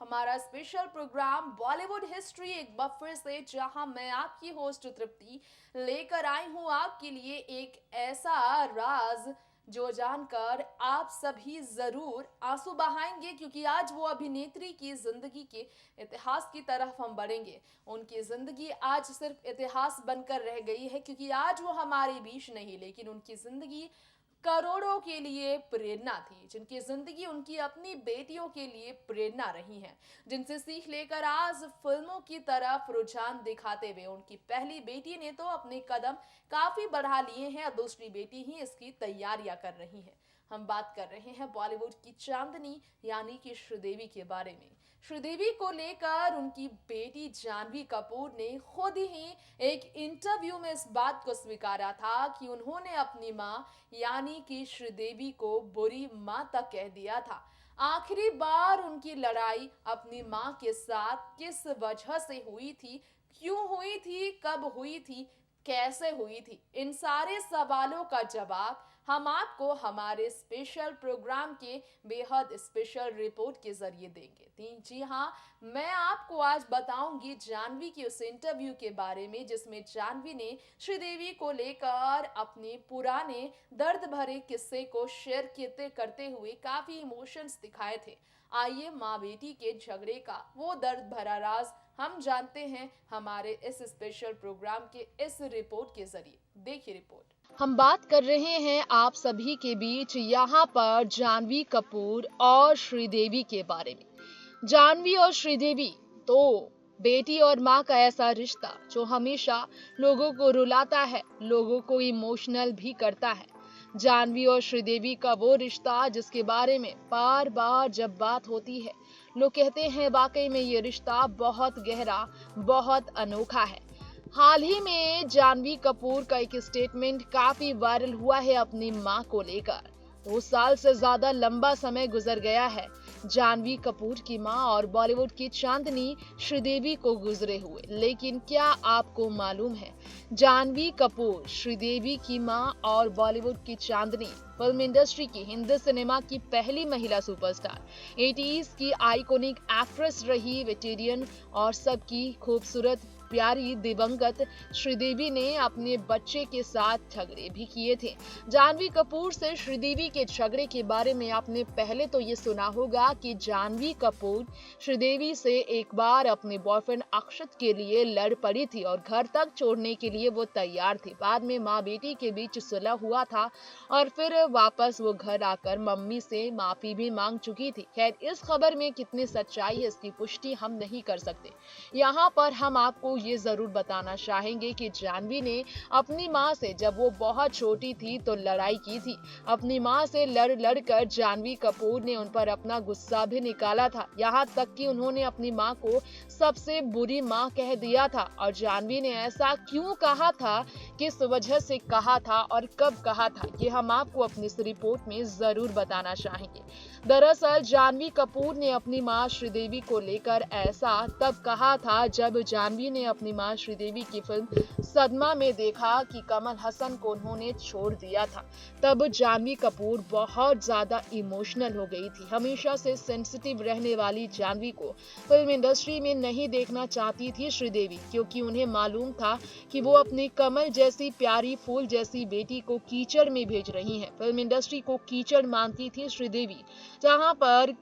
हमारा special programme Bollywood history एक बार फिर से, जहां मैं आपकी होस्ट तृप्ति लेकर आई हूं आपके लिए एक ऐसा राज जो जानकर आप सभी जरूर आंसू बहाएंगे, क्योंकि आज वो अभिनेत्री की जिंदगी के इतिहास की तरफ हम बढ़ेंगे। उनकी जिंदगी आज सिर्फ इतिहास बनकर रह गई है, क्योंकि आज वो हमारे बीच नहीं, लेकिन उनकी जिंदगी करोड़ों के लिए प्रेरणा थी, जिनकी जिंदगी उनकी अपनी बेटियों के लिए प्रेरणा रही है, जिनसे सीख लेकर आज फिल्मों की तरफ रुझान दिखाते हुए उनकी पहली बेटी ने तो अपने कदम काफी बढ़ा लिए हैं और दूसरी बेटी ही इसकी तैयारियां कर रही है। हम बात कर रहे हैं बॉलीवुड की चांदनी यानी कि श्रीदेवी के बारे में। श्रीदेवी को लेकर उनकी बेटी जानवी कपूर ने खुद ही एक इंटरव्यू में इस बात को स्वीकारा था कि उन्होंने अपनी मां यानी कि श्रीदेवी को बुरी मां तक कह दिया था। आखिरी बार उनकी लड़ाई अपनी मां के साथ किस वजह से हुई थी, क्यों हुई थी, कब हुई थी, कैसे हुई थी, इन सारे सवालों का जवाब हम आपको हमारे स्पेशल प्रोग्राम के बेहद स्पेशल रिपोर्ट के जरिए देंगे। जी हाँ, मैं आपको आज बताऊंगी जानवी की उस इंटरव्यू के बारे में, जिसमें जानवी ने श्रीदेवी को लेकर अपने पुराने दर्द भरे किस्से को शेयर करते हुए काफी इमोशंस दिखाए थे। आइए माँ बेटी के झगड़े का वो दर्द भरा राज हम जानते हैं हमारे इस स्पेशल प्रोग्राम के इस रिपोर्ट के जरिए। देखिए रिपोर्ट। हम बात कर रहे हैं आप सभी के बीच यहाँ पर जानवी कपूर और श्रीदेवी के बारे में। जानवी और श्रीदेवी तो बेटी और माँ का ऐसा रिश्ता जो हमेशा लोगों को रुलाता है, लोगों को इमोशनल भी करता है। जानवी और श्रीदेवी का वो रिश्ता जिसके बारे में बार बार जब बात होती है, लोग कहते हैं वाकई में ये रिश्ता बहुत गहरा, बहुत अनोखा है। हाल ही में जानवी कपूर का एक स्टेटमेंट काफी वायरल हुआ है अपनी मां को लेकर। 2 साल से ज्यादा लंबा समय गुजर गया है जानवी कपूर की मां और बॉलीवुड की चांदनी श्रीदेवी को गुजरे हुए, लेकिन क्या आपको मालूम है जानवी कपूर श्रीदेवी की मां और बॉलीवुड की चांदनी फिल्म इंडस्ट्री की हिंदी सिनेमा की पहली महिला सुपरस्टार, 80s की आइकॉनिक एक्ट्रेस रही, वेटेरियन और सबकी खूबसूरत प्यारी दिवंगत श्रीदेवी ने अपने बच्चे के साथ झगड़े भी किए थे। जानवी कपूर से श्रीदेवी के झगड़े के बारे में आपने पहले तो ये सुना होगा कि जानवी कपूर श्रीदेवी से एक बार अपने बॉयफ्रेंड अक्षत के लिए लड़ पड़ी थी और घर तक छोड़ने के लिए वो तैयार थी। बाद में माँ बेटी के बीच सुलह हुआ था और फिर वापस वो घर आकर मम्मी से माफी भी मांग चुकी थी। खैर, इस खबर में कितनी सच्चाई है इसकी पुष्टि हम नहीं कर सकते। यहाँ पर हम आपको ये जरूर बताना चाहेंगे कि जानवी ने अपनी माँ से जब वो बहुत छोटी थी तो लड़ाई की थी। अपनी माँ से लड़ कर जानवी कपूर ने उन पर अपना गुस्सा भी निकाला था, यहाँ तक कि उन्होंने अपनी माँ को सबसे बुरी माँ कह दिया था। और जानवी ने ऐसा क्यों कहा था, किस वजह से कहा था और कब कहा था, ये हम आपको अपनी इस रिपोर्ट में जरूर बताना चाहेंगे। दरअसल जानवी कपूर ने अपनी माँ श्रीदेवी को लेकर ऐसा तब कहा था जब जानवी ने अपनी मां श्रीदेवी की फिल्म सदमा में देखा कि कमल हसन को उन्होंने छोड़ दिया था। तब जानवी कपूर बहुत ज्यादा इमोशनल हो गई थी। हमेशा से सेंसिटिव रहने वाली जानवी को फिल्म इंडस्ट्री में नहीं देखना चाहती थी श्रीदेवी, क्योंकि उन्हें मालूम था कि वो अपनी कमल जैसी प्यारी फूल जैसी बेटी को कीचड़ में भेज रही हैं। फिल्म इंडस्ट्री को कीचड़ मानती थी श्रीदेवी, जहां पर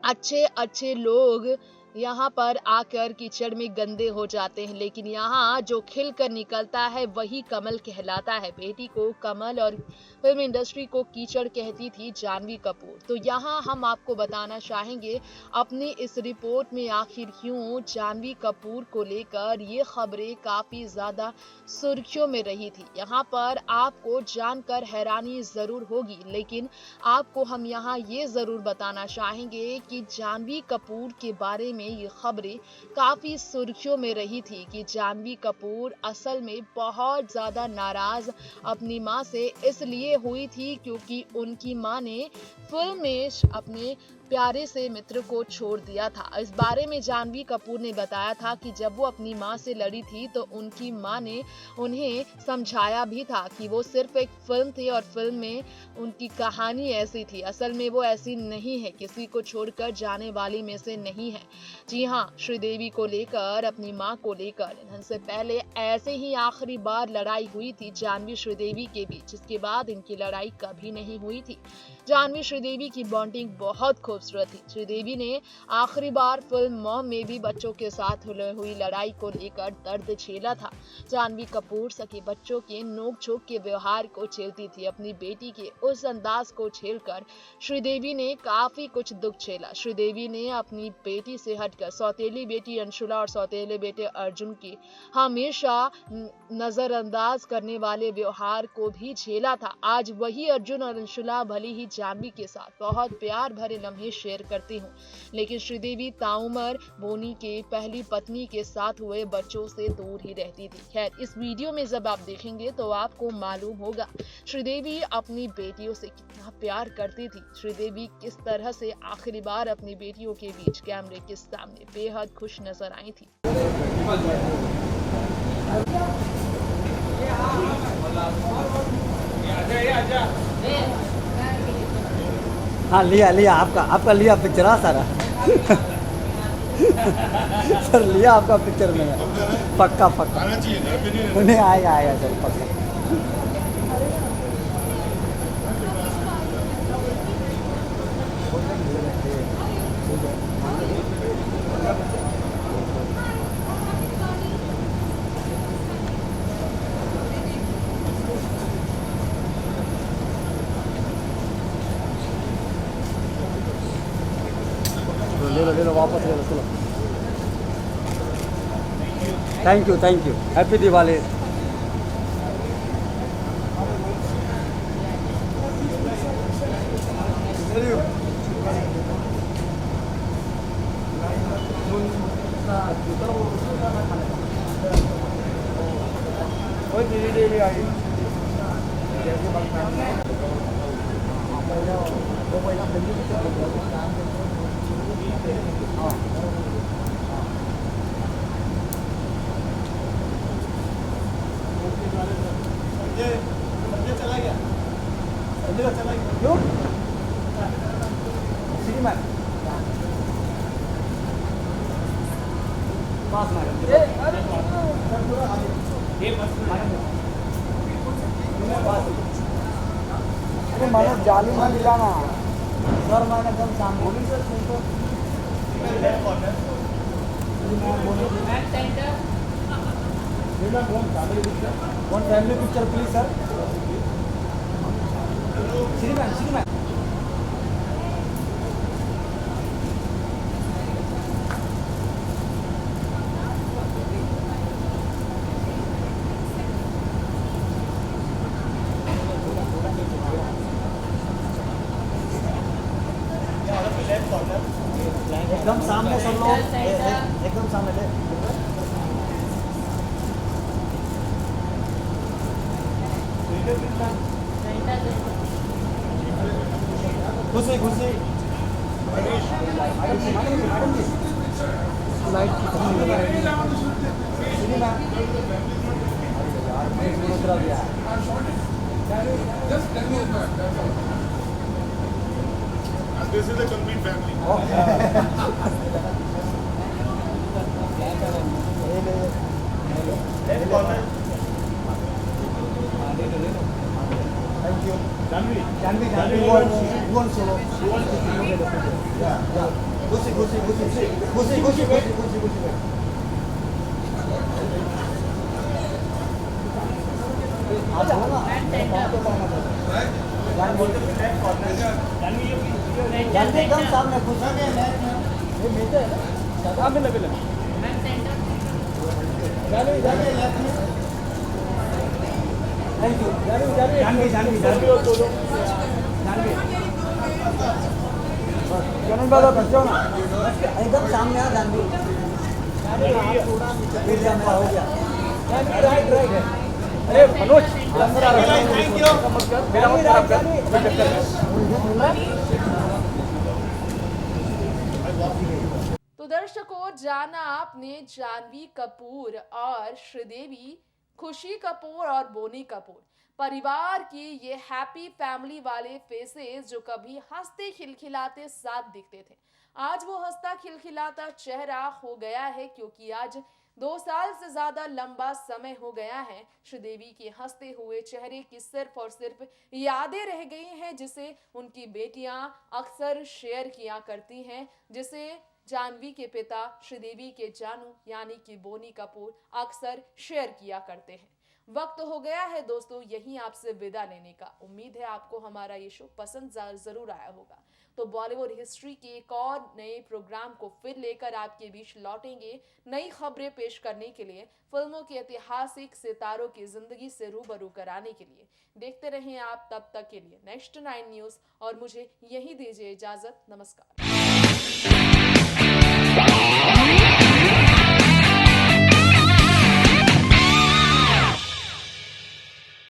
अच्छे अच्छे लोग यहाँ पर आकर कीचड़ में गंदे हो जाते हैं, लेकिन यहाँ जो खिल कर निकलता है वही कमल कहलाता है। बेटी को कमल और फिल्म इंडस्ट्री को कीचड़ कहती थी जानवी कपूर। तो यहाँ हम आपको बताना चाहेंगे अपनी इस रिपोर्ट में आखिर क्यों जानवी कपूर को लेकर ये खबरें काफी ज्यादा सुर्खियों में रही थी। यहाँ पर आपको जानकर हैरानी जरूर होगी, लेकिन आपको हम यहाँ ये जरूर बताना चाहेंगे कि जानवी कपूर के बारे में ये खबरें काफी सुर्खियों में रही थी कि जानवी कपूर असल में बहुत ज्यादा नाराज अपनी मां से इसलिए हुई थी क्योंकि उनकी मां ने फिल्म में अपने प्यारे से मित्र को छोड़ दिया था। इस बारे में जानवी कपूर ने बताया था कि जब वो अपनी मां से लड़ी थी तो उनकी मां ने उन्हें समझाया भी था कि वो सिर्फ एक फिल्म थी और फिल्म में उनकी कहानी ऐसी थी, असल में वो ऐसी नहीं है, किसी को छोड़कर जाने वाली में से नहीं है। जी हाँ, श्रीदेवी को लेकर, अपनी मां को लेकर इनसे पहले ऐसे ही आखिरी बार लड़ाई हुई थी जानवी श्रीदेवी के बीच, जिसके बाद इनकी लड़ाई कभी नहीं हुई थी। जानवी श्रीदेवी की बॉन्डिंग बहुत खूबसूरत थी। श्रीदेवी ने आखिरी बार फिल्म मॉम में भी बच्चों के साथ हुई लड़ाई को लेकर दर्द झेला था। जानवी कपूर सके बच्चों के नोक-झोंक के व्यवहार को झेलती थी। अपनी बेटी के उस अंदाज को झेलकर श्रीदेवी ने काफी कुछ दुख झेला। श्रीदेवी ने अपनी बेटी से हटकर सौतेली बेटी अंशुला और सौतेले बेटे अर्जुन की हमेशा नजरअंदाज करने वाले व्यवहार को भी झेला था। आज वही अर्जुन और अंशुला भले ही जानवी के साथ बहुत प्यार भरे लम्हे शेयर करती हूँ, लेकिन श्रीदेवी ताउमर बोनी के पहली पत्नी के साथ हुए बच्चों से दूर ही रहती थी। खैर, इस वीडियो में जब आप देखेंगे तो आपको मालूम होगा श्रीदेवी अपनी बेटियों से कितना प्यार करती थी। श्रीदेवी किस तरह से आखिरी बार अपनी बेटियों के बीच कैमरे के सामने बेहद खुश नजर आई थी। हाँ, लिया आपका लिया पिक्चर। हाँ सारा सर लिया आपका पिक्चर में, पक्का नहीं आएगा सर, पक्का। ले लो वापस ले लो, चलो। Thank you, happy Diwali. क्यों? श्रीमान पास मैंने जाली में मिलाना सर, मैंने एकदम सामने one family picture please sir. श्रीमान एकदम सामने सब लोग, एकदम सामने ले। घुसी light This is a complete family. Thank you. Janvi, you want solo? Yeah. Gusi. Janvi एकदम सामने खुश है, ये मीटर है ना, सामने लगे थैंक यू। जानवी जनन बाबा बच्चों ना एकदम सामने आ। जानवी मेरा हो गया। राइट है। अरे मनोज अंदर आ रहा है, थैंक यू। मेरा मत खराब कर। तो दर्शकों, जाना आपने जानवी कपूर और श्रीदेवी, खुशी कपूर और बोनी कपूर परिवार की ये हैप्पी फैमिली वाले फेसेस जो कभी हंसते खिलखिलाते साथ दिखते थे, आज वो हंसता खिलखिलाता चेहरा हो गया है, क्योंकि आज 2 साल से ज्यादा लंबा समय हो गया है श्रीदेवी के हंसते हुए चेहरे की सिर्फ और सिर्फ यादें रह गई हैं, जिसे उनकी बेटियां अक्सर शेयर किया करती हैं, जिसे जानवी के पिता श्रीदेवी के जानू यानी कि बोनी कपूर अक्सर शेयर किया करते हैं। वक्त हो गया है दोस्तों यहीं आपसे विदा लेने का। उम्मीद है आपको हमारा ये शो पसंद जरूर आया होगा। तो बॉलीवुड हिस्ट्री के एक और नए प्रोग्राम को फिर लेकर आपके बीच लौटेंगे, नई खबरें पेश करने के लिए, फिल्मों के ऐतिहासिक सितारों की जिंदगी से रूबरू कराने के लिए। देखते रहें आप, तब तक के लिए नेक्स्ट 9 न्यूज और मुझे यही दीजिए इजाजत। नमस्कार।